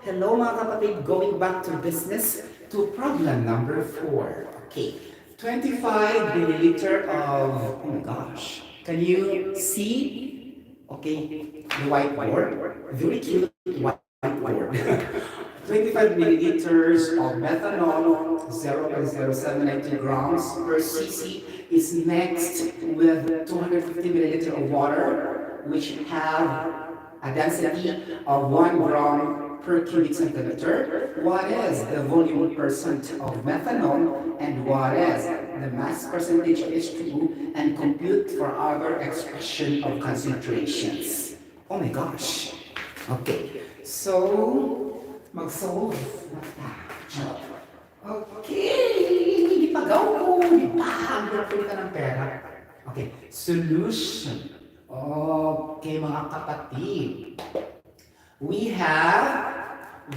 Hello mga kapatid, going back to business to problem number 4. Okay, 25 milliliter of, oh my gosh, can you see, okay, the whiteboard? Very cute whiteboard. 25 milliliters of methanol, 0.0792 grams per cc is mixed with 250 milliliter of water, which have a density of 1 gram per cubic centimeter. What is the volume percent of methanol and what is the mass percentage of H2O, and compute for other expression of concentrations. Oh my gosh. Okay, so mag-solve na tayo. Okay, hindi pa go. Hindi pa. Magpapuli ka ng pera. Okay, solution. Okay, mga kapatid. We have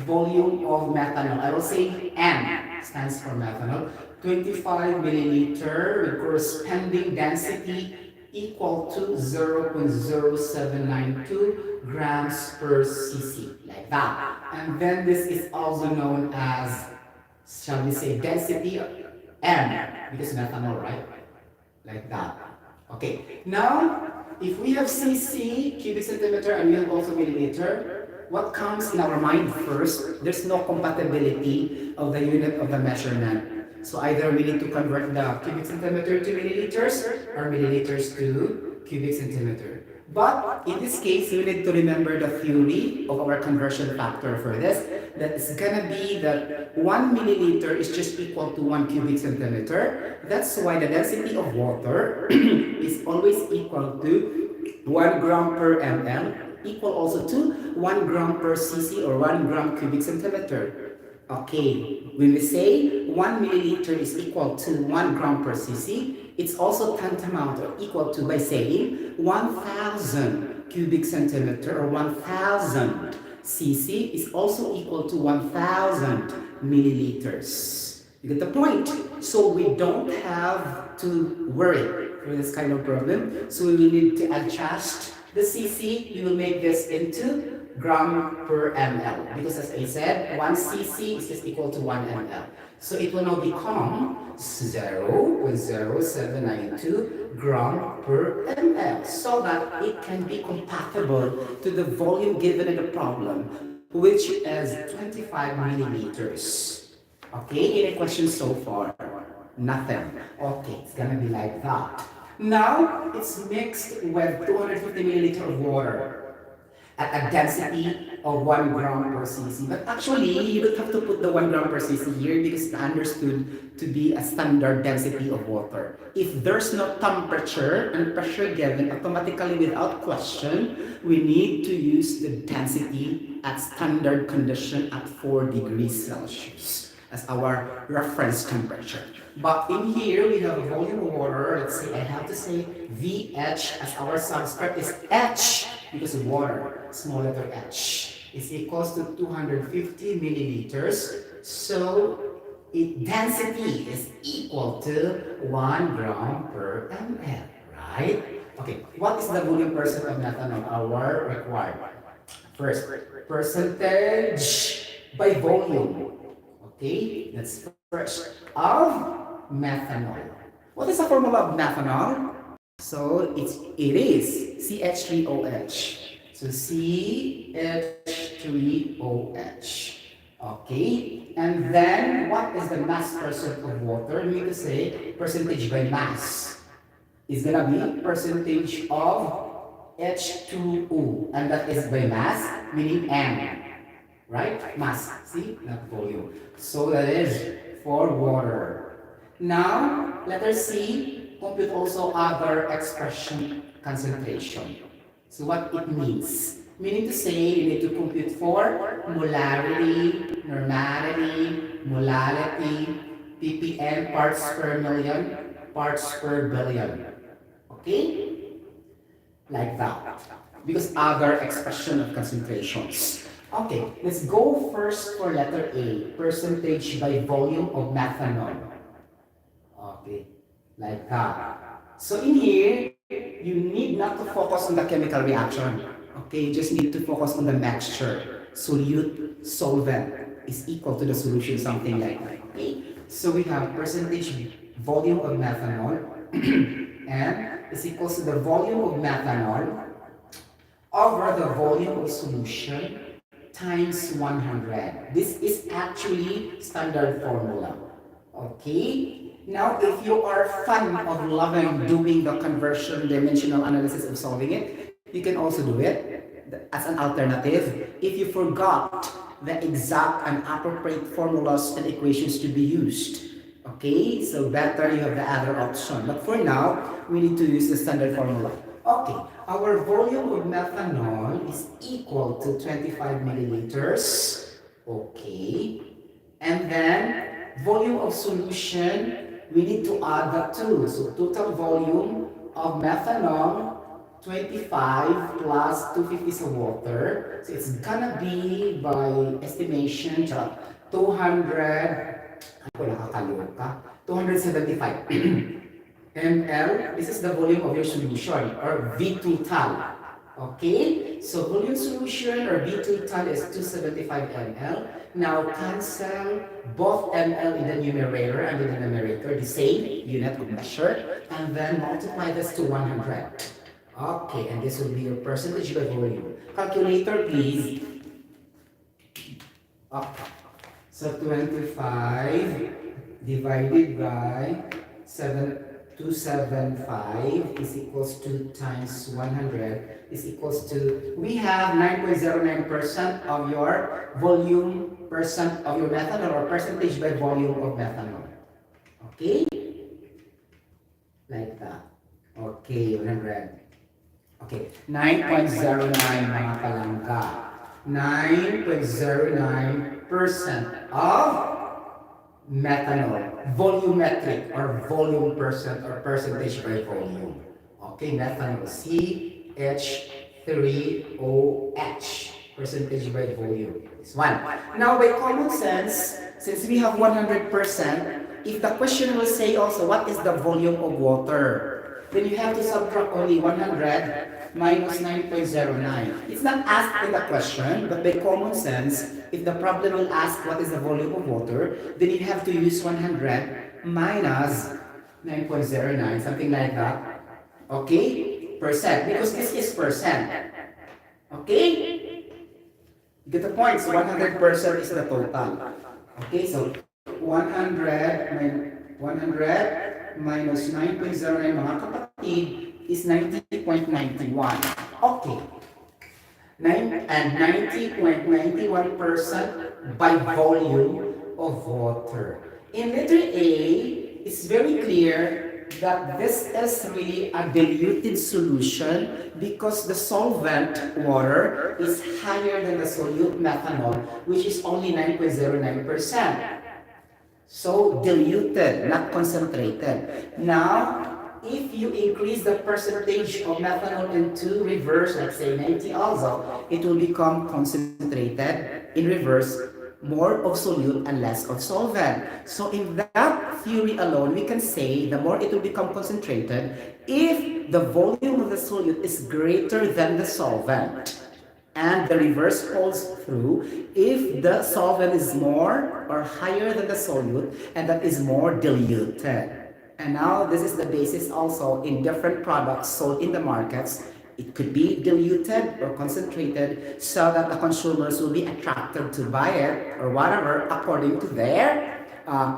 volume of methanol. I will say M stands for methanol. 25 milliliter with corresponding density equal to 0.0792 grams per cc, like that. And then this is also known as, shall we say, density M, because methanol, right? Like that. Okay, now if we have cc, cubic centimeter, and we have also milliliter, what comes in our mind first? There's no compatibility of the unit of the measurement. So either we need to convert the cubic centimeter to milliliters or milliliters to cubic centimeter. But in this case, we need to remember the theory of our conversion factor for this. That is gonna be that 1 milliliter is just equal to 1 cubic centimeter. That's why the density of water is always equal to 1 gram per ml, equal also to 1 gram per cc or 1 gram cubic centimeter. Okay, when we say 1 milliliter is equal to 1 gram per cc, it's also tantamount or equal to by saying 1,000 cubic centimeter or 1,000 cc is also equal to 1,000 milliliters. You get the point? So we don't have to worry for this kind of problem. So we will need to adjust the cc. We will make this into gram per ml, because as I said, 1 cc is just equal to 1 ml. So it will now become 0.0792 gram per ml, so that it can be compatible to the volume given in the problem, which is 25 milliliters. Okay, any questions so far? Nothing. Okay, it's gonna be like that. Now, it's mixed with 250 milliliter of water at a density of 1 gram per cc. But actually, you don't have to put the 1 gram per cc here because it's understood to be a standard density of water. If there's no temperature and pressure given, automatically without question, we need to use the density at standard condition at 4 degrees Celsius as our reference temperature. But in here, we have a volume of water. Let's say I have to say VH as our subscript is H because of water, small letter H, is equals to 250 milliliters. So its density is equal to 1 gram per ml, right? Okay, what is the volume percent of methanol? Our required. First, percentage by volume. Okay, that's first of methanol. What is the formula of methanol? So it is CH3OH. So CH3OH. Okay, and then what is the mass percent of water? We need to say percentage by mass. It's gonna be percentage of H2O, and that is by mass, meaning M. Right? Mass. See? Not volume. So that is for water. Now, letter C, compute also other expression concentration. So what it means? Meaning to say, you need to compute for molarity, normality, molality, ppm, parts per million, parts per billion. Okay? Like that. Because other expression of concentrations. Okay, let's go first for letter A, percentage by volume of methanol. Okay, like that. So in here, you need not to focus on the chemical reaction. Okay, you just need to focus on the mixture. solute solvent is equal to the solution, something like that. Okay? So we have percentage volume of methanol and is equals to the volume of methanol over the volume of solution times 100. This is actually standard formula. Okay? Now, if you are fan of loving doing the conversion dimensional analysis of solving it, you can also do it as an alternative if you forgot the exact and appropriate formulas and equations to be used. Okay, so better you have the other option. But for now, we need to use the standard formula. Okay, our volume of methanol is equal to 25 milliliters. Okay, and then volume of solution, we need to add the two. So total volume of methanol, 25 plus 250 sa water. So it's gonna be by estimation, 200, ako nakakaloka, 275 ml. This is the volume of your solution, or V total. Okay, so volume solution or V total is 275 ml. Now cancel both ml in the numerator and in the numerator, the same unit of measure, and then multiply this to 100. Okay, and this will be your percentage by volume. Calculator, please. Okay. So 25 divided by 275 is equals to times 100 is equals to, we have 9.09% of your volume percent of your methanol, or percentage by volume of methanol. Okay? Like that. Okay, 100. Okay, 9.09 mga palangga. 9.09% of methanol, volumetric or volume percent or percentage by volume. Okay, methanol, CH3OH, percentage by volume. This one. Now, by common sense, since we have 100%, if the question will say also what is the volume of water, then you have to subtract only 100 minus 9.09. It's not asked in the question, but by common sense, if the problem will ask what is the volume of water, then you have to use 100 minus 9.09, something like that. Okay? Percent, because this is percent. Okay? Get the point? So 100% is the total. Okay, so 100 minus 9.09 mga kapatid is 90.91. Okay. 90.91% by volume of water. In letter A, it's very clear that this is really a diluted solution because the solvent water is higher than the solute methanol, which is only 9.09%. So diluted, not concentrated. Now, if you increase the percentage of methanol into reverse, let's say 90 also, it will become concentrated in reverse, more of solute and less of solvent. So in that theory alone, we can say the more it will become concentrated if the volume of the solute is greater than the solvent. And the reverse holds true if the solvent is more or higher than the solute, and that is more diluted. And now this is the basis also in different products sold in the markets. It could be diluted or concentrated so that the consumers will be attracted to buy it or whatever according to their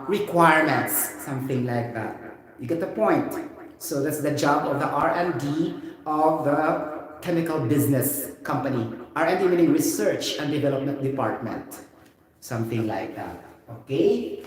requirements, something like that. You get the point? So that's the job of the R&D of the chemical business company. R&D meaning research and development department. Something like that. Okay?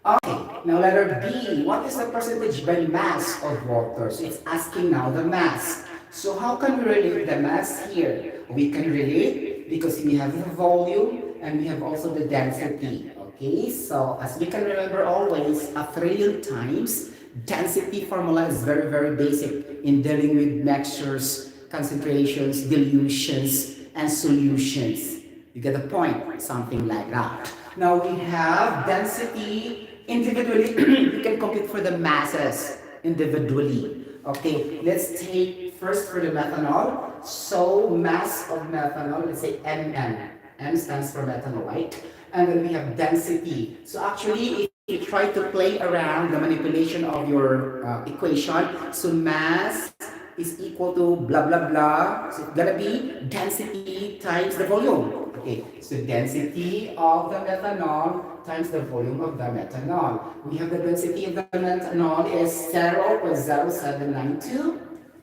Okay, now letter B. What is the percentage by mass of water? So it's asking now the mass. So how can we relate the mass here? We can relate because we have the volume and we have also the density. Okay, so as we can remember always, a trillion times, density formula is very, very basic in dealing with mixtures, concentrations, dilutions, and solutions. You get the point? Something like that. Now we have density individually. We can compute for the masses individually. Okay, let's take first for the methanol. So mass of methanol, let's say mn. M stands for methanol, right? And then we have density. So actually, if you try to play around the manipulation of your equation, so mass is equal to blah blah blah. So it's gonna be density times the volume. Okay, so density of the methanol times the volume of the methanol. We have the density of the methanol is 0.0792.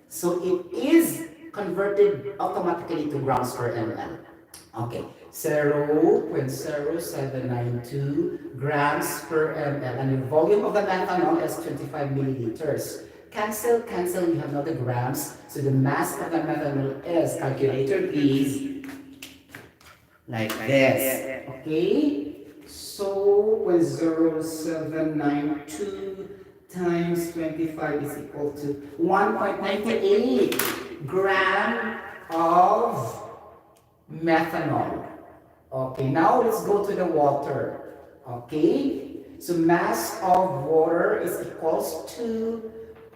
So it is converted automatically to grams per ml. Okay, 0.0792 grams per ml. And the volume of the methanol is 25 milliliters. Cancel, cancel, we have now the grams. So the mass of the methanol is, calculator please, like this. Okay, so 0.0792 times 25 is equal to 1.98 gram of methanol. Okay, now let's go to the water. Okay, so mass of water is equals to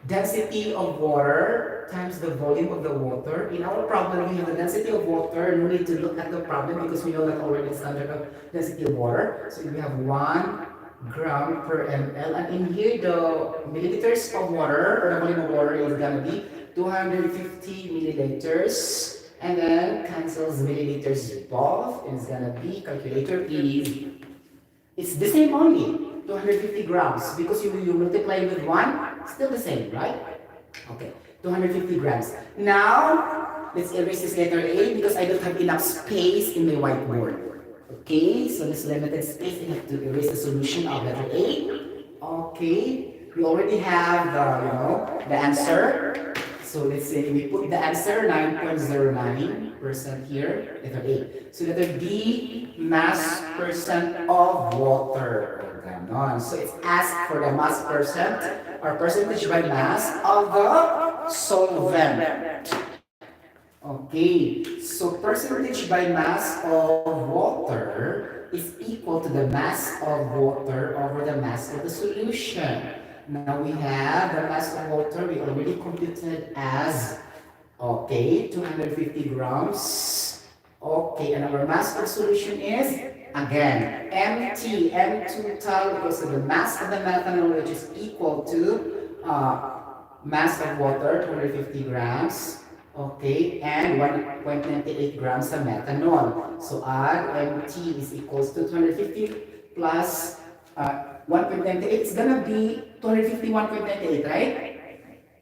density of water times the volume of the water. In our problem, we have the density of water. No need to look at the problem because we know that already the standard of density of water. So we have 1 gram per ml. And in here, the milliliters of water, or the volume of water is going to be 250 milliliters. And then cancels milliliters both. It's gonna be, calculator please. It's the same only, 250 grams. Because you multiply with 1, still the same, right? Okay, 250 grams. Now, let's erase this letter A because I don't have enough space in my whiteboard. Okay, so this limited space, I have to erase the solution of letter A. Okay, we already have the answer. So let's say we put the answer 9.09% here, letter A. So letter B, mass percent of water. Ganon. So it's asked for the mass percent or percentage by mass of the solvent. Okay, so percentage by mass of water is equal to the mass of water over the mass of the solution. Now we have the mass of water, we already computed as, okay, 250 grams. Okay, and our mass of solution is, again, MT, M total equals to the mass of the methanol, which is equal to mass of water, 250 grams. Okay, and 1.98 grams of methanol. So add MT is equals to 250 plus 1.98, it's gonna be 251.98, right?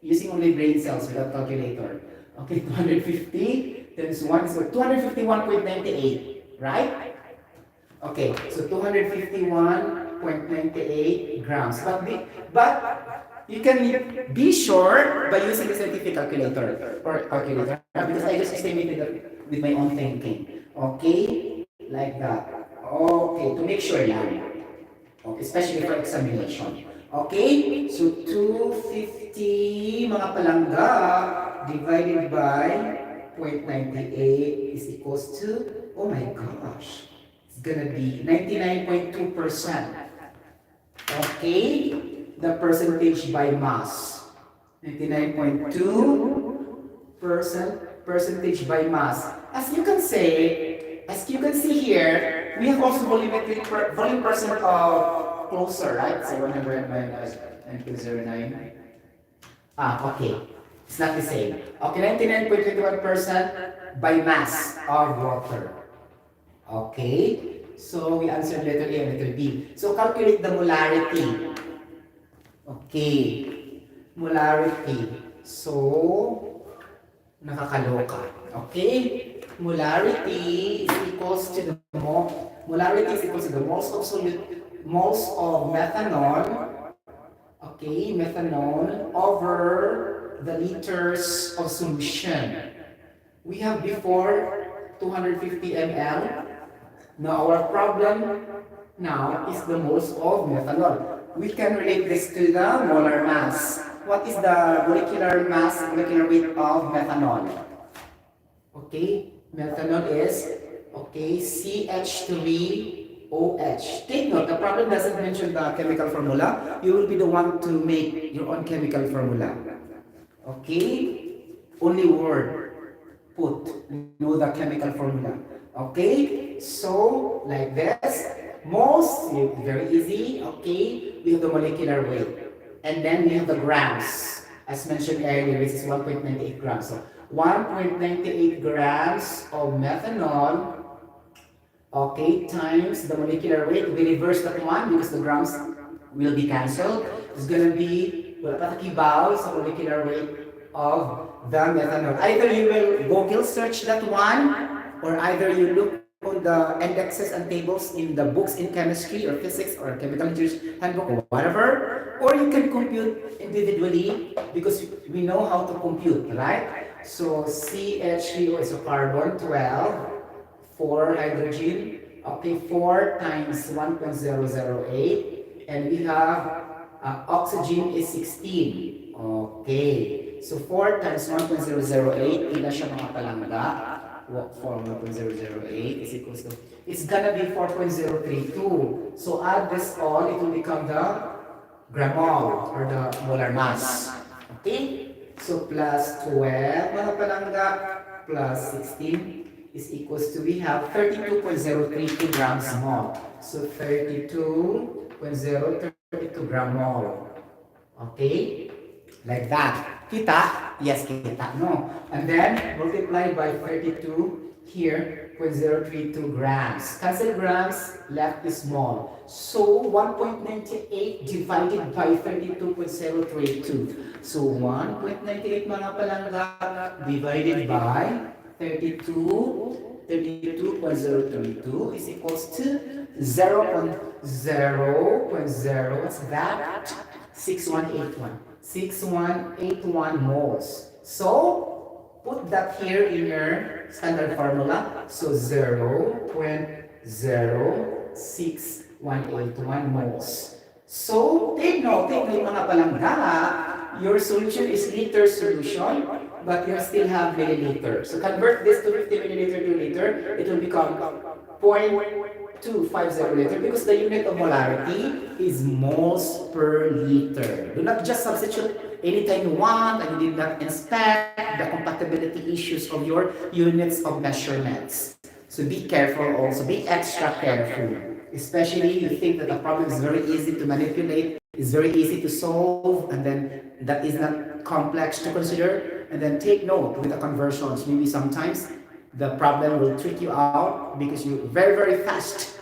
Using only brain cells without calculator. Okay, 250 times 1 is 251.98, right? Okay, so 251.98 grams. But you can be sure by using the scientific calculator because I just estimated it with my own thinking. Okay, like that. Okay, to make sure now. Okay, especially for examination. Okay, so 250 mga palangga divided by 0.98 is equals to, oh my gosh, it's gonna be 99.2%. Okay, the percentage by mass. 99.2% percentage by mass. As you can see here, we have also volume percent of closer, right? So 100 minus 9.09. Okay. It's not the same. Okay, 99.21% by mass of water. Okay. So we answered letter A and letter B. So calculate the molarity. Okay. Molarity. So, nakakaloka. Okay. Molarity is equals to the moles of methanol. Okay, methanol over the liters of solution. We have before 250 ml. Now our problem now is the moles of methanol. We can relate this to the molar mass. What is the molecular weight of methanol? Okay, methanol is, okay, CH3OH. Take note, the problem doesn't mention the chemical formula. You will be the one to make your own chemical formula. Okay, only word put, know the chemical formula. Okay, so like this, moles, very easy. Okay, we have the molecular weight. And then we have the grams. As mentioned earlier, which is 1.98 grams. So 1.98 grams of methanol, okay, times the molecular weight. We reverse that one because the grams will be cancelled. It's gonna be, wala pa takibaw sa molecular weight of the methanol. Either you will Google search that one, or either you look on the indexes and tables in the books in chemistry or physics or chemical engineer's handbook or whatever, or you can compute individually because we know how to compute, right? So CH3O is a carbon 12, 4 hydrogen, okay, 4 times 1.008, and we have oxygen is 16. Okay, so 4 times 1.008, ila siya mga palangga? For 1.008 is equals to, it's gonna be 4.032. So add this all, it will become the gramole or the molar mass. Okay? So plus 12 mga palangga plus 16 is equals to, we have 32.032 grams mole. So 32.032 gram mole. Okay? Like that. Kita? Yes, kita. No. And then multiply by 32 here, 0.032 grams. Cancel grams, left is small. So 1.98 divided by 32.032. So 1.98 mga palangga divided by 32.032 is equals to 0.0, what's that? 6181. 6181 moles. So, put that here in your standard formula. So, 0.06181 moles. So, take note mga palangga, your solution is liter solution, but you still have milliliter. So, convert this to 50 milliliter to liter, it will become 0.250 liter because the unit of molarity is moles per liter. Do not just substitute anytime you want and you did not inspect the compatibility issues of your units of measurements. So be careful also, be extra careful. Especially you think that the problem is very easy to manipulate, is very easy to solve, and then that is not complex to consider. And then take note with the conversions. Maybe sometimes the problem will trick you out because you're very fast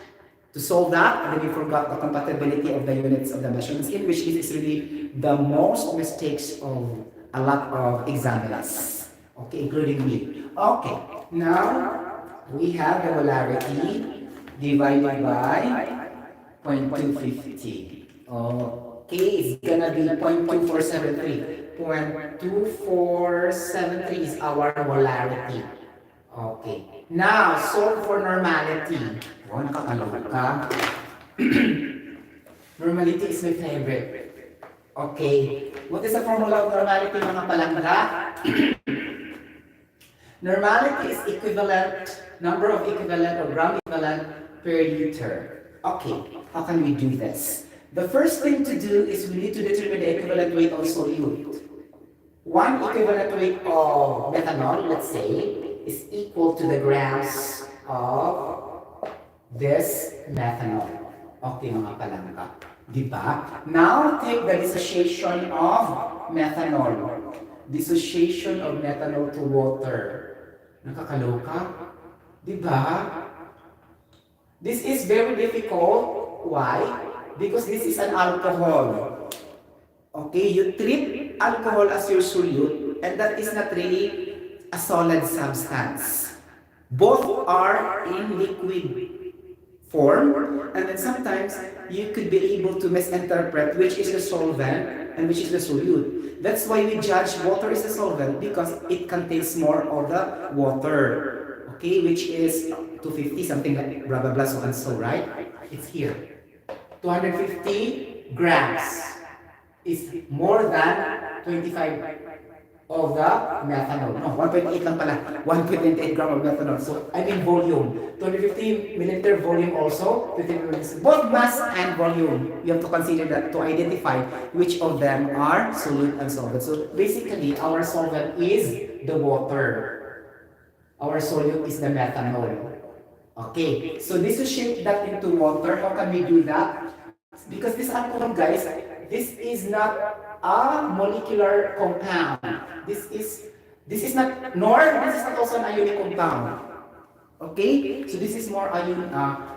to solve that, and then you forgot the compatibility of the units of the measurements, in which is really the most mistakes of a lot of examiners, okay, including me. Okay, now we have the molarity divided by 0.250. Okay, it's gonna be 0.2473. 0.2473 is our molarity. Okay. Now, solve for normality. Oh, nakakaloka ka. Normality is my favorite. Okay. What is the formula of normality, mga palangga? Normality is equivalent, number of equivalent or gram equivalent per liter. Okay. How can we do this? The first thing to do is we need to determine the equivalent weight of solute. One equivalent weight of methanol, let's say, is equal to the grams of this methanol. Okay mga palangga. Diba? Now, take the dissociation of methanol. Dissociation of methanol to water. Nakakaloka? Diba? This is very difficult. Why? Because this is an alcohol. Okay, you treat alcohol as your solute, and that is not really a solid substance. Both are in liquid form, and then sometimes you could be able to misinterpret which is the solvent and which is the solute. That's why we judge water is a solvent, because it contains more of the water. Okay, which is 250, something like blah blah blah, so and so, right? It's here. 250 grams is more than 25 of the methanol. No, 1.8 lang pala. 1.8 gram of methanol. So, I mean volume. 250 milliliter volume also. 50 milliliters. Both mass and volume. You have to consider that to identify which of them are solute and solvent. So, basically, our solvent is the water. Our solute is the methanol. Okay, so dissociate that into water. How can we do that? Because this alcohol, guys, this is not a molecular compound. This is not, nor this is not also an ionic compound. Okay, so this is more ion.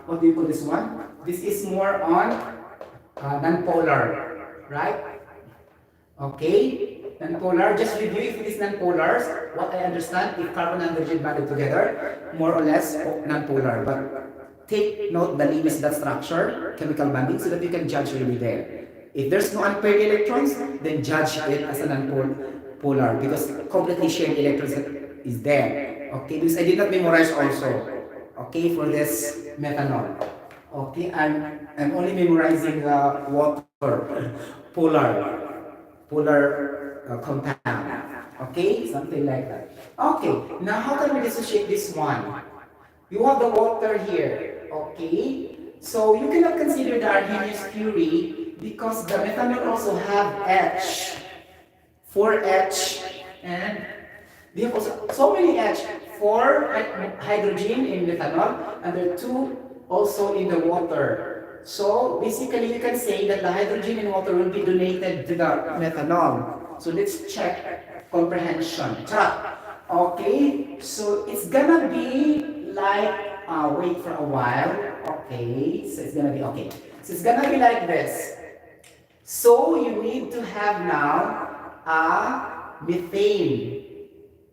What do you call this one? This is more on non-polar, right? Okay, non-polar. Just review if it is non-polar. What I understand, if carbon and hydrogen bonded together, more or less non-polar. But take note the name is that structure, chemical bonding, so that you can judge really there. If there's no unpaired electrons, then judge it as a non-polar because completely shared electrons is there. Okay, because I did not memorize also. Okay, for this methanol. Okay, I'm only memorizing the water, polar compound. Okay, something like that. Okay, now how can we dissociate this one? You have the water here. Okay, so you cannot consider the Arrhenius theory because the methanol also have H, 4H, and we have also so many H, 4 hydrogen in methanol, and there are 2 also in the water. So basically you can say that the hydrogen in water will be donated to the methanol. So let's check comprehension. Okay, so it's gonna be like, wait for a while. Okay, so it's gonna be okay. So it's gonna be like this. So you need to have now a methane.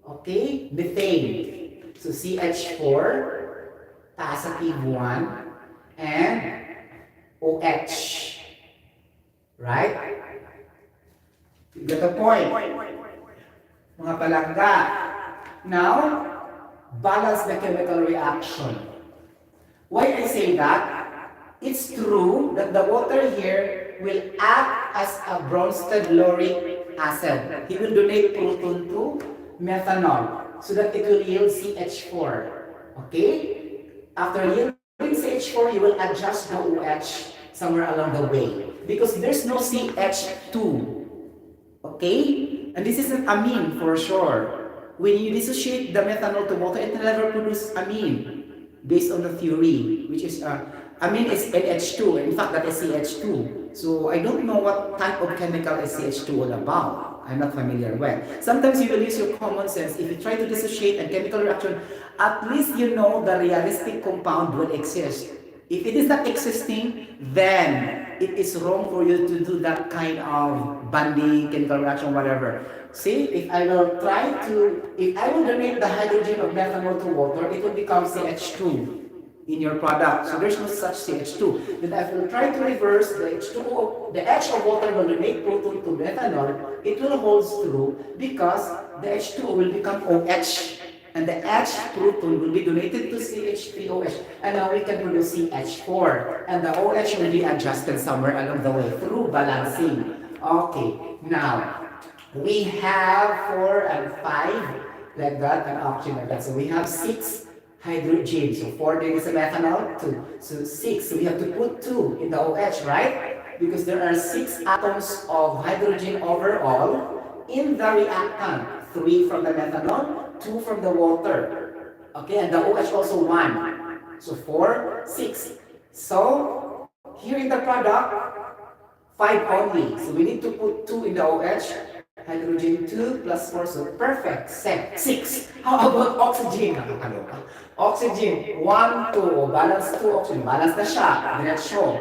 Okay, methane. So CH4, positive 1, and OH. Right? You get the point? Mga palangga. Now, balance the chemical reaction. Why I say that? It's true that the water here will act as a Bronsted lauric acid. He will donate proton to methanol so that it will yield CH4. Okay? After yielding CH4, you will adjust the OH somewhere along the way because there's no CH2. Okay? And this is an amine for sure. When you dissociate the methanol to water, it will never produce amine based on the theory, which is amine is NH2. In fact, that is CH2. So I don't know what type of chemical is CH2 all about. I'm not familiar with. Sometimes you will use your common sense. If you try to dissociate a chemical reaction, at least you know the realistic compound will exist. If it is not existing, then it is wrong for you to do that kind of bonding, chemical reaction, whatever. See, if I will donate the hydrogen of methanol to water, it will become CH2 in your product. So there's no such CH2. Then if I will try to reverse the H2O, the H of water will donate proton to methanol, it will hold true because the H2O will become OH. And the H proton will be donated to CH3OH. And now we can produce CH4. And the OH will be adjusted somewhere along the way through balancing. Okay, now we have 4 and 5 like that, and oxygen like that. So we have 6 hydrogen. So 4 there is a methanol, 2. So 6. So we have to put 2 in the OH, right? Because there are 6 atoms of hydrogen overall in the reactant. 3 from the methanol, 2 from the water. Okay, and the OH also 1. So 4, 6. So here in the product, 5 only. So we need to put 2 in the OH. Hydrogen 2 plus 4, so perfect. 6. How about oxygen? Oxygen 1, 2. Balance 2 oxygen. Balance na siya. Diretso.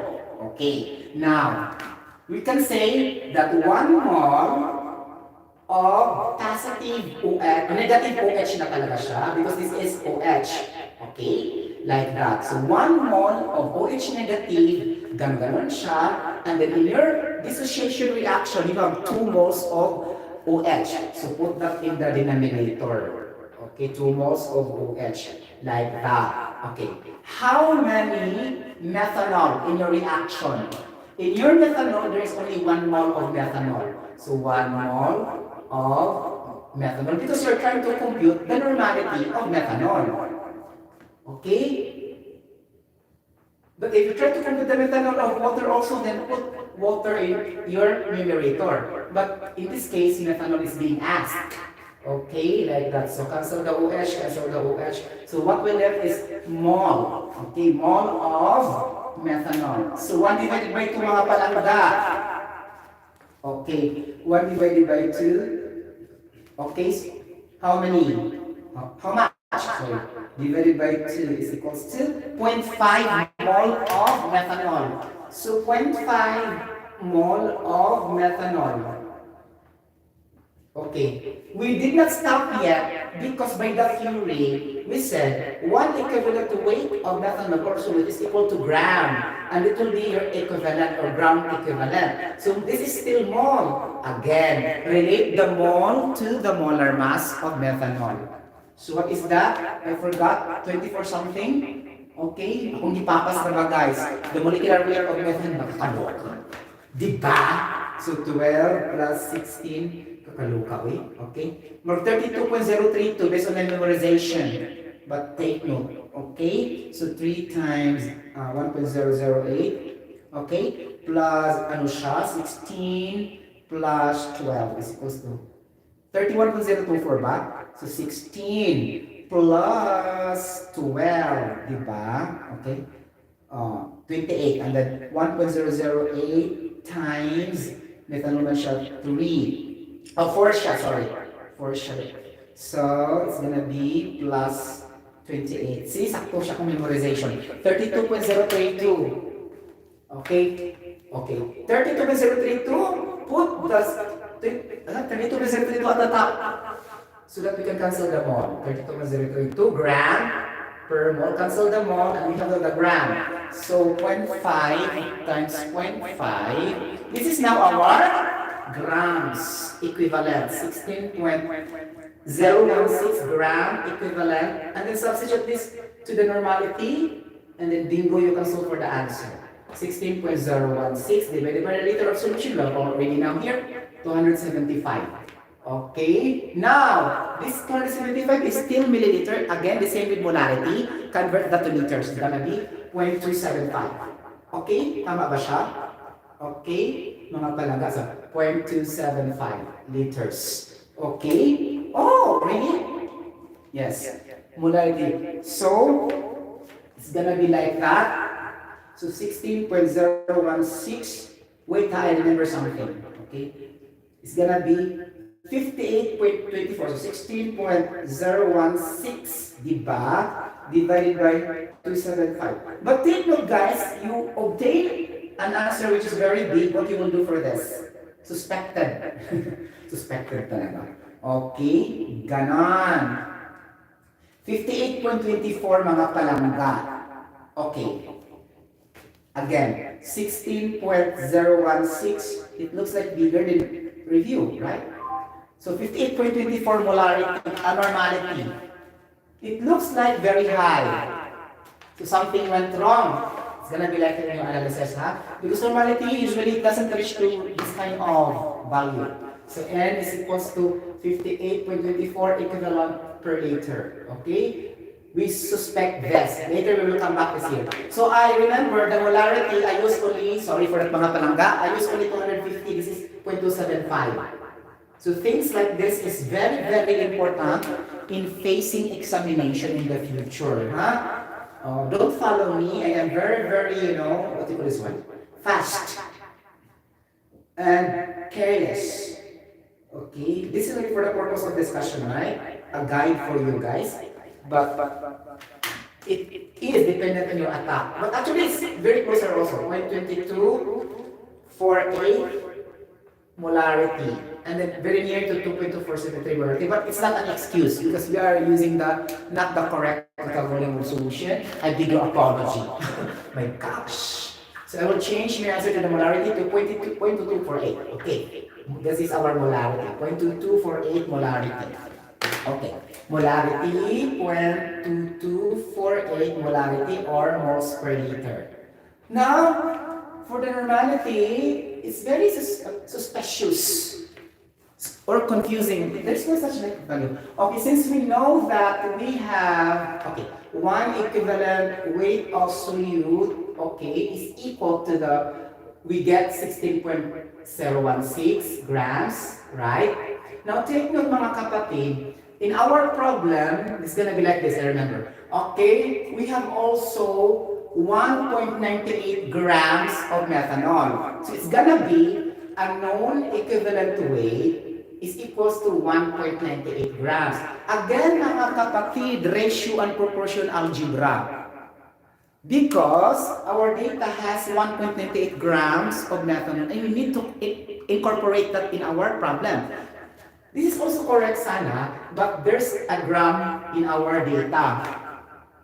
Okay. Now, we can say that 1 mole of positive OH, negative OH na talaga siya because this is OH. Okay? Like that. So 1 mole of OH negative, ganon siya. And then in your dissociation reaction, you have 2 moles of OH. So put that in the denominator. Okay, 2 moles of OH. Like that. Okay. How many methanol in your reaction? In your methanol, there is only 1 mole of methanol. So 1 mole of methanol because you're trying to compute the normality of methanol. Okay? But if you try to compute the methanol of water also, then put water in your numerator. But in this case, methanol is being asked. Okay, like that. So cancel the OH, cancel the OH. So what we left is mole. Okay, mole of methanol. So 1 divided by 2 mga palangga. Okay, 1 divided by 2. Okay, so how many? How much? Sorry, divided by 2 is equals to 0.5 mole of methanol. So 0.5 mole of methanol. Okay, we did not stop yet because by the theory, we said 1 equivalent to weight of methanol or solid is equal to gram, and it will be your equivalent or gram equivalent. So this is still mole. Again, relate the mole to the molar mass of methanol. So what is that? I forgot, 24 something? Okay, akong gipapas na ba guys? The molecular weight of methanol, nakakaloka. Diba? So 12 plus 16, kakaloka, okay? Mag 32.032 based on my memorization. But take note, okay? So 3 times 1.008, okay? Plus, ano siya? 16 plus 12 is equals to 31.024 ba? So 16 plus 12, di ba? Okay? 28. And then 1.008 times methanol na siya 3. 4 siya, sorry. 4 siya. So, it's gonna be plus 28. See, sakto siya kung memorization. 32.032. Okay? Okay. 32.032, put the 32.032 at the top. So that we can cancel the mole. 32.032 gram per mole. Cancel the mole and we have the gram. So 0.5 times 0.5. This is now our grams equivalent. 16.016 gram equivalent. And then substitute this to the normality. And then bingo, you can solve for the answer. 16.016 divided by the liter of solution. We're already now here. 275. Okay, now this 275 is still milliliter. Again, the same with molarity. Convert that to liters. It's gonna be 0.275. Okay, tama ba siya? Okay, mga palangga sa 0.275 liters. Okay? Oh, really? Yes. Molarity. So, it's gonna be like that. So 16.016. Wait, I remember something. Okay? It's gonna be 58.24, so 16.016, diba? Divided by 275. But take note guys, you obtain an answer which is very big. What you will do for this? Suspected. Suspected talaga. Okay, ganon. 58.24 mga palangga. Okay. Again, 16.016. It looks like bigger than review, right? So 58.24 molarity, normality. It looks like very high. So something went wrong. It's gonna be like in your analysis, Because normality usually doesn't reach to this kind of value. So N is equals to 58.24 equivalent per liter. Okay? We suspect this. Later we will come back this here. So I remember the molarity, I use only, sorry for that mga palangga, I use only 250. This is 0.275. So things like this is very, very important in facing examination in the future. Don't follow me. I am very, very, what do you call this one? Fast. And careless. Okay? This is only for the purpose of discussion, right? A guide for you guys. But it is dependent on your attack. But actually, it's very closer also. 0.22 for 8 molarity. And then very near to 2.2473 molarity. But it's not an excuse because we are using not the correct volume of solution. I beg your apology. My gosh. So I will change my answer to the molarity to 0.2248. Okay. This is our molarity. 0.2248 molarity. Okay. Molarity, 0.2248 molarity or moles per liter. Now, for the normality, it's very suspicious or confusing. There's no such value. Okay, since we know that we have, one equivalent weight of solute, is equal to we get 16.016 grams, right? Now take note mga kapatid, in our problem, it's gonna be like this, I remember. Okay, we have also 1.98 grams of methanol. So it's gonna be a known equivalent weight is equals to 1.98 grams. Again mga kapatid, ratio and proportion algebra. Because our data has 1.98 grams of methanol and we need to incorporate that in our problem. This is also correct sana, but there's a gram in our data.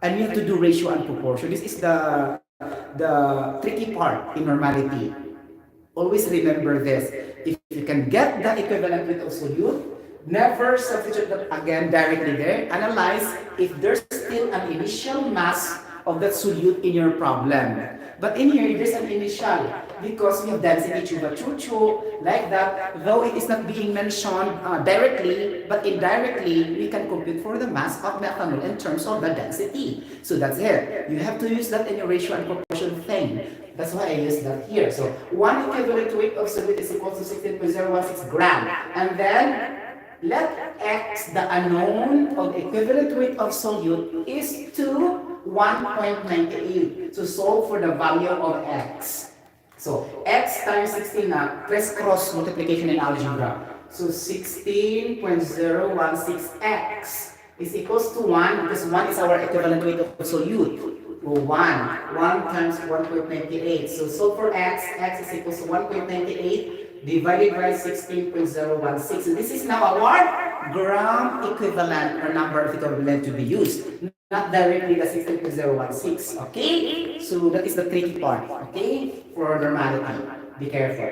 And we have to do ratio and proportion. This is the tricky part in normality. Always remember this. If you can get the equivalent with absolute, never substitute that again directly there. Analyze if there's still an initial mass of that solute in your problem. But in here, there's an initial because we have density chuba-chuchu, like that. Though it is not being mentioned directly, but indirectly, we can compute for the mass of methanol in terms of the density. So that's it. You have to use that in your ratio and proportion thing. That's why I use that here. So 1 equivalent weight of solute is equal to 16.016 gram. And then, let X, the unknown of the equivalent weight of solute, is to 1.98. So solve for the value of X. So X times 16 na, crisscross multiplication in algebra. So 16.016X is equals to 1 because 1 is our equivalent weight of solute. So 1 times 1.98. So solve for X, X is equals to 1.98 divided by 16.016. So this is now our gram equivalent or number of equivalent to be used. Not directly the 16.016, okay? So that is the tricky part, okay? For normality, be careful,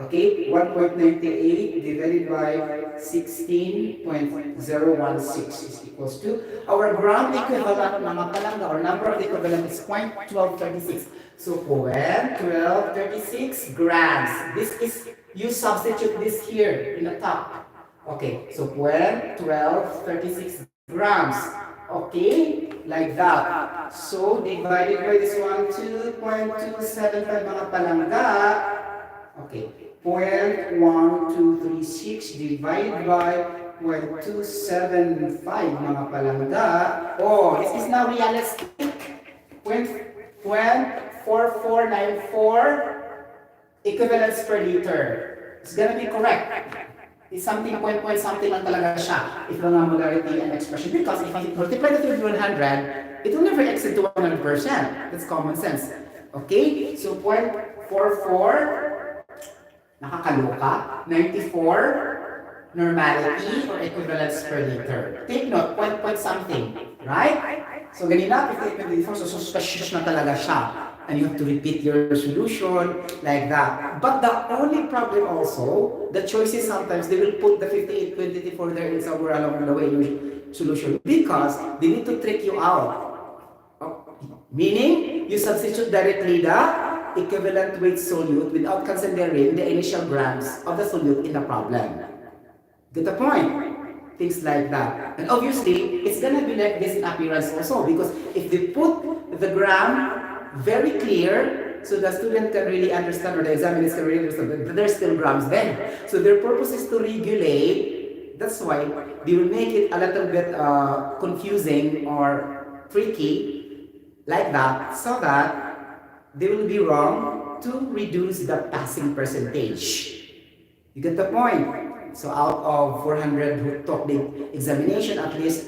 okay? 1.98 divided by 16.016 is equals to, our gram equivalent mga palangga, or number of the equivalent is 0.1236. So 0.1236 grams. This is, you substitute this here in the top. Okay, so 0.1236 grams. Okay, like that. So, divided by this one, 2.275 mga palangga. Okay, 0.1236 divided by 0.275 mga palangga. Oh, this is now realistic. 0.4494 equivalents per liter. It's gonna be correct. It's something, point something lang talaga siya. If mga molarity and expression. Because if I multiply the with 100, it will never exceed to 100%. That's common sense. Okay? So 0.44, nakakaloka, 94, normality or equivalence per liter. Take note, point something. Right? So ganina, 58.24, so suspicious na talaga siya. And you have to repeat your solution like that. But the only problem also, the choices sometimes they will put the 58.24 there in somewhere along the way in your solution because they need to trick you out. Meaning, you substitute directly the equivalent weight solute without considering the initial grams of the solute in the problem. Get the point? Things like that. And obviously, it's gonna be like this in appearance also because if they put the gram very clear, so the student can really understand, or the examiners can really understand that there's still grams there. So their purpose is to regulate. That's why they will make it a little bit confusing or tricky, like that, so that they will be wrong to reduce the passing percentage. You get the point? So out of 400 who took the examination, at least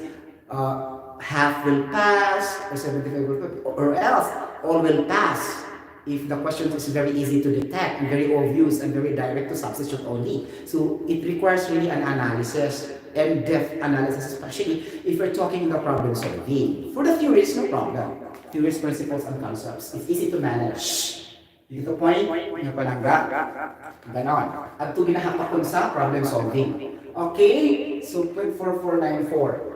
half will pass, or 75 will pass, or else all will pass if the question is very easy to detect and very obvious and very direct to substitute only. So it requires really an analysis, in-depth analysis, especially if we're talking in the problem solving. For the theories, no problem. Theories, principles, and concepts. It's easy to manage. You get the point? Yung palangga. Ganon. At ito ginahapak ko sa problem solving. Okay? So 0.4494.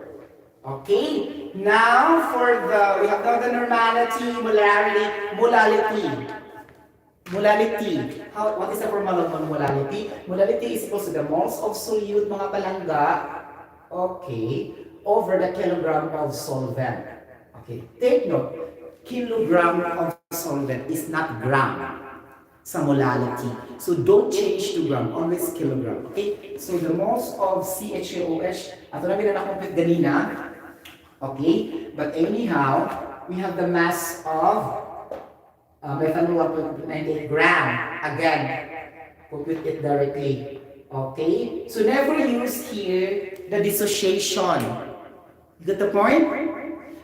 Okay, now for we have now the normality, molality. What is the formula of molality? Molality is equal to the moles of solute, mga palangga, okay, over the kilogram of solvent. Okay, take note, kilogram of solvent is not gram. sa molality. So don't change to gram, always kilogram. Okay? So the moles of CHAOH, ato namin na na-complete ganina. Okay? But anyhow, we have the mass of methanol 1.98 gram. Again, compute it directly. Okay? So never use here the dissociation. You get the point?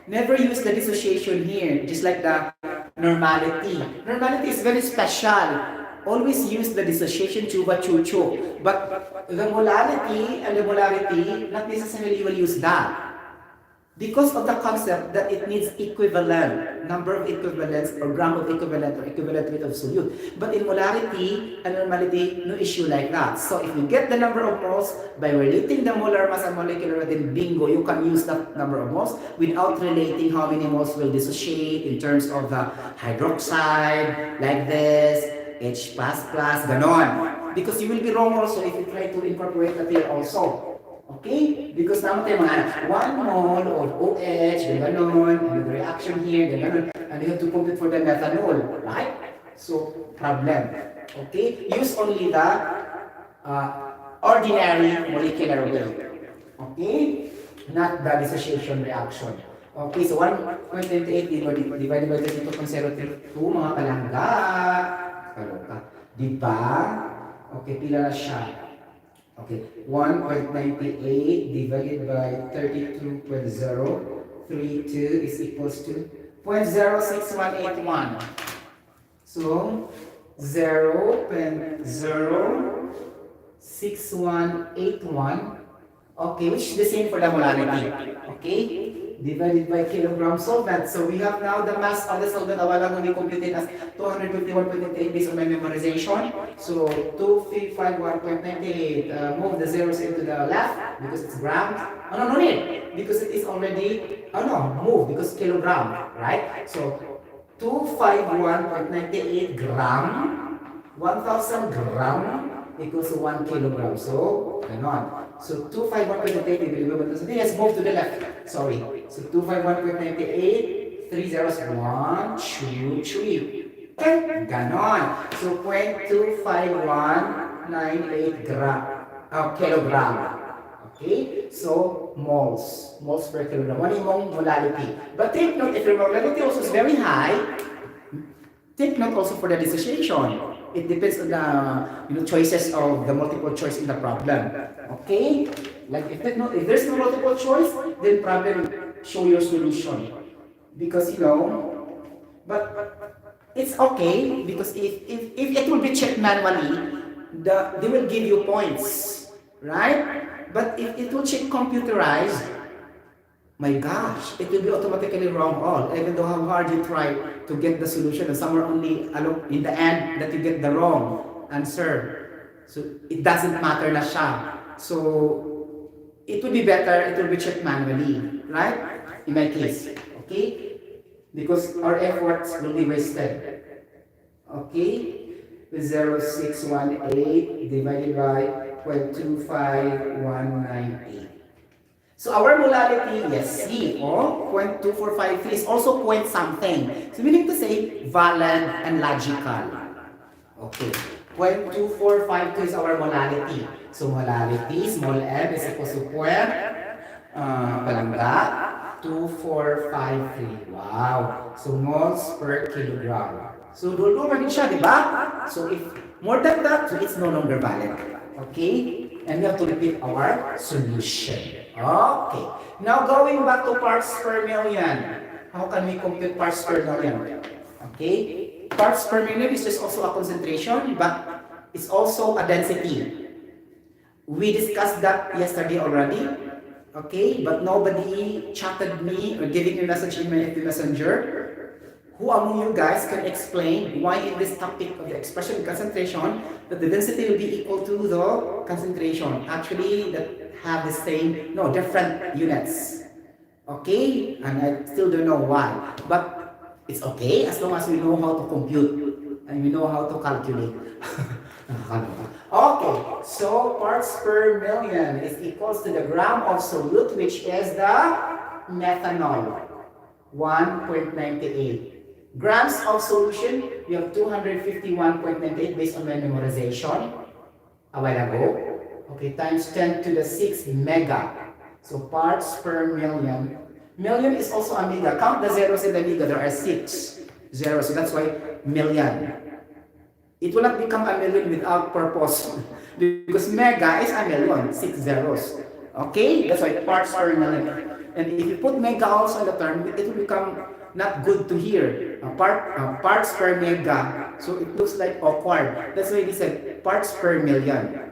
Never use the dissociation here, just like the normality. Normality is very special. Always use the dissociation chuba chuchu. But the molality and the molarity, not necessarily will use that. Because of the concept that it needs equivalent, number of equivalents or gram of equivalent or equivalent weight of solute. But in molarity and normality, no issue like that. So if you get the number of moles by relating the molar mass and molecular, then bingo, you can use that number of moles without relating how many moles will dissociate in terms of the hydroxide, like this, H++, ganon. Because you will be wrong also if you try to incorporate that here also. Okay? Because naman tayo mga 1 mole of OH, gano'n, and the reaction here, gano'n, and you have to compute for the methanol, right? So, problem. Okay? Use only the ordinary molecular weight. Okay? Not the dissociation reaction. Okay, so 1.28 divided by 32.02, mga kalangga. Kaloka. Diba? Okay, pila na siya. Okay, 1.98 divided by 32.032 is equals to 0.06181. So, 0.06181. Okay, which is the same for the molality. Okay, divided by kilogram solvent. So we have now the mass of the solvent. Awalang we computed as 251.98 based on my memorization. So 251.98. Move the zeros into the left because it's grams. Oh, no need because it is already. Oh no, move because kilogram, right? So 251.98 gram, 1,000 gram equals to 1 kilogram. So ganon. So 251.98, let's move to the left. Sorry. So 251.98, 3 zeros, 1, 2, 3. Okay? Ganon. So 0.25198 kilogram. Okay? So moles. Moles per kilogram. One imong molality. But take note, if your molality also is very high, take note also for the dissociation. It depends on the choices of the multiple choice in the problem. Okay? Like if there's no multiple choice, then problem show your solution. Because but it's okay because if it will be checked manually, they will give you points, right? But if it will check computerized, my gosh, it will be automatically wrong all, even though how hard you try to get the solution, and somewhere only in the end that you get the wrong answer. So it doesn't matter na siya. So it would be better, it will be checked manually, right? In my case, okay? Because our efforts will be wasted. Okay? 0.618 divided by 0.25198. So our molality, yes, C, 0.2453 is also point something. So meaning to say, valent and logical. Okay. 0.2452 is our molality. So molality, small m is equal to palangga, 2453. Wow. So moles per kilogram. So dulo rin siya, di ba? So if more than that, so it's no longer valid. Okay? And we have to repeat our solution. Okay. Now going back to parts per million. How can we compute parts per million? Okay. Parts per million is just also a concentration, but it's also a density. We discussed that yesterday already. Okay. But nobody chatted me or giving me a message in my messenger. Who among you guys can explain why in this topic of the expression concentration that the density will be equal to the concentration? Actually, that have the same, different units. Okay? And I still don't know why. But it's okay as long as we know how to compute and we know how to calculate. Okay, so parts per million is equals to the gram of solute, which is the methanol, 1.98. Grams of solution, we have 251.98 based on my memorization a while ago. Okay, times 10 to the 6 mega. So parts per million. Million is also a mega. Count the zeros in the mega. There are 6 zeros. So that's why million. It will not become a million without purpose. Because mega is a million. 6 zeros. Okay? That's why parts per million. And if you put mega also in the term, it will become not good to hear. Parts per mega. So it looks like awkward. That's why they said parts per million.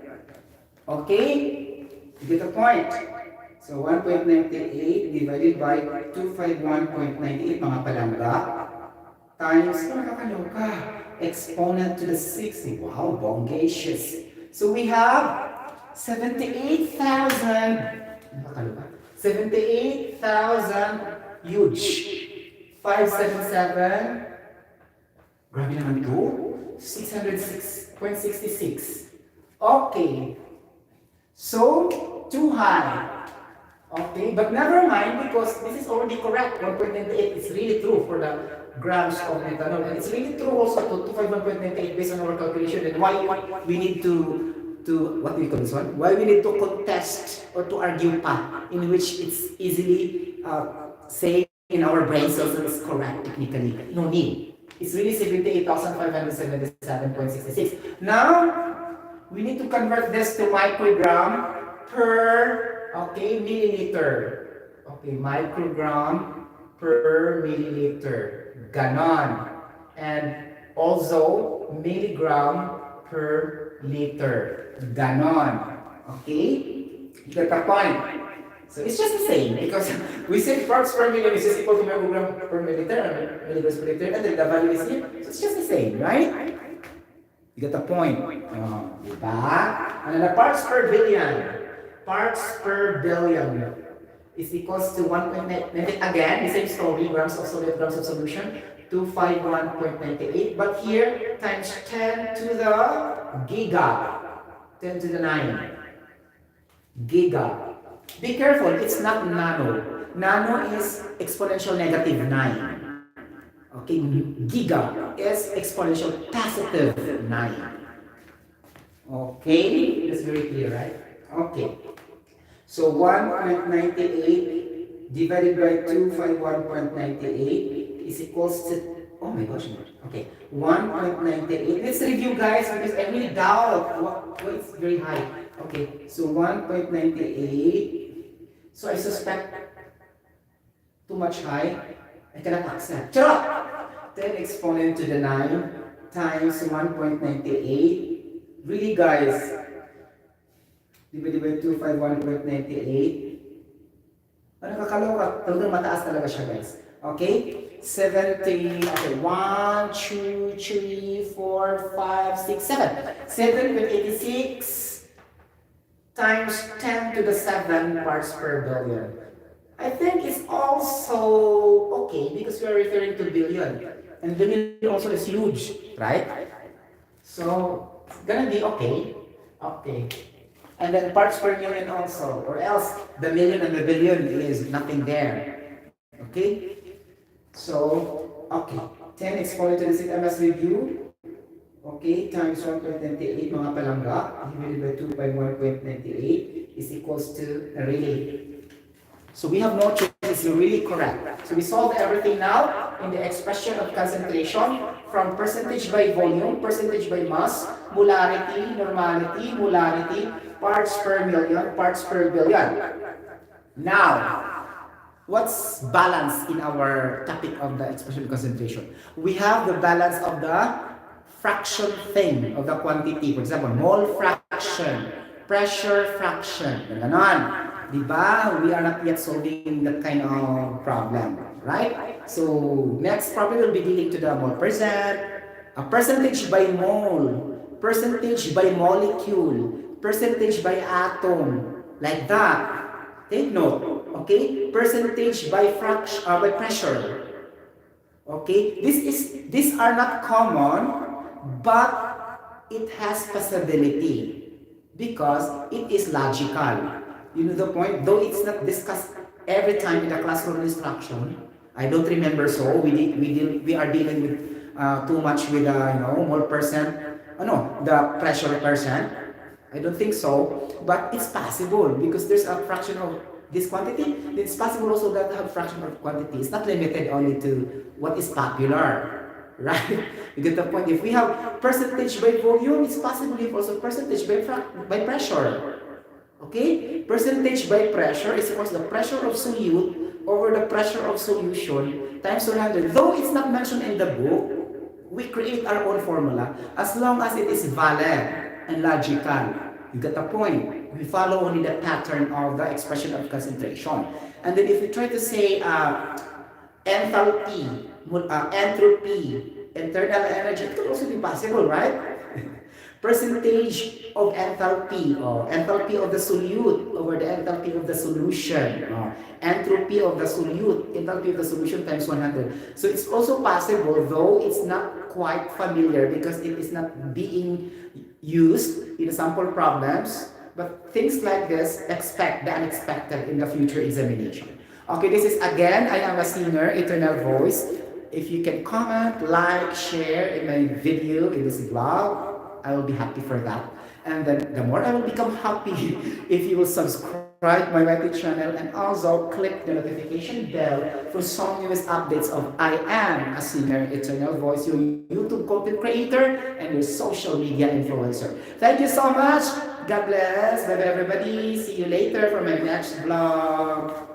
Okay? You get the point. So 1.98 divided by 251.98 mga palangga times, nakakaloka, exponent to the 60. Wow, bongacious. So we have 78,000. Nakakaloka. 78,000 huge. 577. Grabe naman ito. 606.66. Okay. So, too high. Okay, but never mind because this is already correct. 1.98 is really true for the grams of methanol. And it's really true also to 51.98 based on our calculation. And why we need to what do we call this one? Why we need to contest or to argue pa in which it's easily say in our brain cells that it's correct technically. No need. It's really 78,577.66. Now, we need to convert this to microgram per milliliter. Okay, microgram per milliliter. Ganon. And also milligram per liter. Ganon. Okay? You got the point. So it's just the same because we say parts per million is just equal to microgram per milliliter, milligrams per liter, and then the value is here. So it's just the same, right? You get the point. Diba? And then the parts per billion. Parts per billion is equals to 1.98. Again, the same story, grams of solid, grams of solution, 251.98. But here, times 10 to the giga. 10 to the 9. Giga. Be careful, it's not nano. Nano is exponential negative 9. Okay, giga is exponential positive 9. Okay, that's very clear, right? Okay. So 1.98 divided by 251.98 is equals to, oh my gosh, okay, 1.98. Let's review, guys, because I really doubt what is very high. Okay, so 1.98. So I suspect too much high. I cannot accept. Charot! 10 exponent to the 9 times 1.98. Really, guys? Divided by 251.98. Nakakaloka. Talagang mataas talaga siya, guys. Okay? 70. Okay. 1, 2, 3, 4, 5, 6, 7. 7.86 times 10 to the 7 parts per billion. I think it's also okay because we are referring to billion. And billion also is huge, right? So, it's gonna be okay. Okay. And then parts per million also, or else the million and the billion is nothing there. Okay? So, okay. 10 exponent to the 6 MS review. Okay, times 1.98 mga palangga divided by 2 by 1.98 is equals to really. So we have no choice, it's really correct. So we solved everything now in the expression of concentration from percentage by volume, percentage by mass, molarity, normality, molarity, parts per million, parts per billion. Now, what's balance in our topic of the expression of concentration? We have the balance of the fraction thing of the quantity. For example, mole fraction, pressure fraction, ganon. Diba? We are not yet solving that kind of problem, right? So, next problem will be dealing to the mole percent, a percentage by mole, percentage by molecule, percentage by atom, like that. Take note, okay? Percentage by fraction, by pressure. Okay? These are not common, but it has possibility because it is logical. You know the point? Though it's not discussed every time in the classroom instruction, I don't remember so. We are dealing with too much with mole percent. No, the pressure percent. I don't think so, but it's possible because there's a fraction of this quantity. It's possible also that have fraction of quantity. It's not limited only to what is popular, right? You get the point. If we have percentage by volume, it's possible if also percentage by pressure. Okay? Percentage by pressure is equals the pressure of solute over the pressure of solution times 100. Though it's not mentioned in the book, we create our own formula as long as it is valid and logical. You get the point? We follow only the pattern of the expression of concentration. And then if we try to say enthalpy, entropy, internal energy, it could also be possible, right? Percentage of enthalpy, or enthalpy of the solute over the enthalpy of the solution, entropy of the solute, enthalpy of the solution times 100. So it's also possible, though it's not quite familiar because it is not being used in sample problems, but things like this, expect the unexpected in the future examination. Okay, this is again, I am a singer, Eternal Voice. If you can comment, like, share in my video, in this vlog, I will be happy for that. And then the more I will become happy if you will subscribe my YouTube channel and also click the notification bell for some newest updates of I am a singer, Eternal Voice, your YouTube content creator and your social media influencer. Thank you so much. God bless. Bye bye everybody. See you later for my next vlog.